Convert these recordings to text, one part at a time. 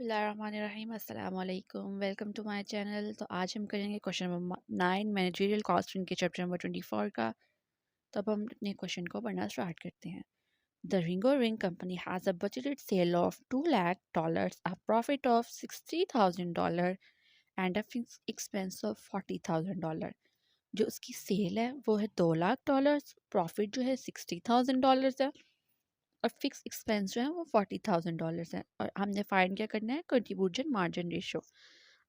बिस्मिल्लाहिर्रहमानिर्रहीम अस्सलाम वालेकुम वेलकम टू माय चैनल। तो आज हम करेंगे क्वेश्चन नंबर 9 मैनेजरियल कॉस्टिंग के चैप्टर नंबर 24 का। तो अब हम अपने क्वेश्चन को पढ़ना स्टार्ट करते हैं। The Ringo Ring company has a budgeted sale of $2 lakh, a profit of $60,000 and a fix expense of $40,000। जो उसकी सेल है वो है $2 लाख, प्रॉफिट जो है $60,000 है और फिक्स एक्सपेंस जो है वो $40,000 है। और हमने फाइंड क्या करना है, कंट्रीब्यूशन मार्जिन रेशो।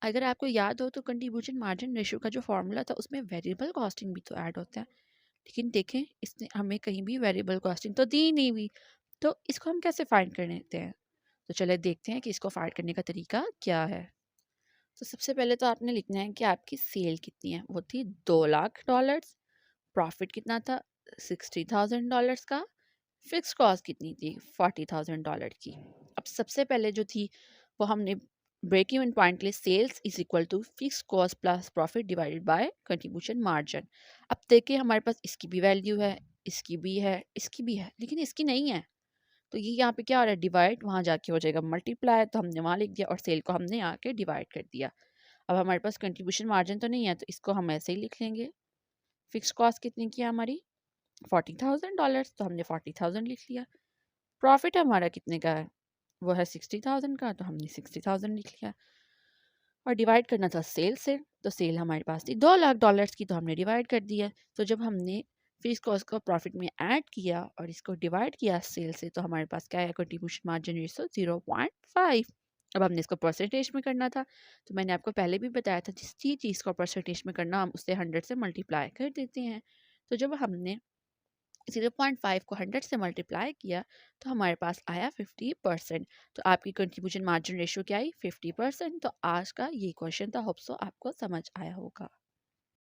अगर आपको याद हो तो कंट्रीब्यूशन मार्जिन रेशो का जो फॉर्मूला था उसमें वेरिएबल कॉस्टिंग भी तो ऐड होता है, लेकिन देखें इसने हमें कहीं भी वेरिएबल कॉस्टिंग तो दी नहीं हुई। तो इसको हम कैसे फाइंड कर लेते हैं? तो चले देखते हैं कि इसको फाइंड करने का तरीका क्या है। तो सबसे पहले तो आपने लिखना है कि आपकी सेल कितनी है। वो थी $2 लाख, प्रॉफिट कितना था $60,000 का, फिक्स कॉस्ट कितनी थी $40,000 की। अब सबसे पहले जो थी वो हमने ब्रेक इवन पॉइंट के लिए sales is equal to fix cost plus profit divided by contribution margin. अब देखिए हमारे पास इसकी भी वैल्यू है, इसकी भी है, इसकी भी है, लेकिन इसकी नहीं है। तो ये यहाँ पे क्या हो रहा है, डिवाइड वहाँ जाके हो जाएगा मल्टीप्लाई, तो हमने वहाँ लिख दिया और सेल को हमने यहाँ के डिवाइड कर दिया। अब हमारे पास कंट्रीब्यूशन मार्जिन तो नहीं है तो इसको हम ऐसे ही लिख लेंगे। फिक्स कॉस्ट कितनी की है हमारी $40,000, तो हमने 40,000 लिख लिया। प्रॉफिट हमारा कितने का है, वो है 60,000 का, तो हमने 60,000 लिख लिया। और डिवाइड करना था सेल से, तो सेल हमारे पास थी $2 लाख की, तो हमने डिवाइड कर दिया। तो जब हमने फिक्स कॉस्ट को प्रॉफिट में ऐड किया और इसको डिवाइड किया सेल से, तो हमारे पास क्या है, कंट्रीब्यूशन मार्जिन रेशो 0.5। अब हमने इसको परसेंटेज में करना था, तो मैंने आपको पहले भी बताया था जिस चीज़ को परसेंटेज में करना हम उससे 100 से मल्टीप्लाई कर देते हैं। तो जब हमने 0.5 को 100 से मल्टीप्लाई किया तो हमारे पास आया 50%। तो आपकी कंट्रीब्यूशन मार्जिन रेशियो क्या आई, 50%। तो आज का ये क्वेश्चन था, होप सो आपको समझ आया होगा।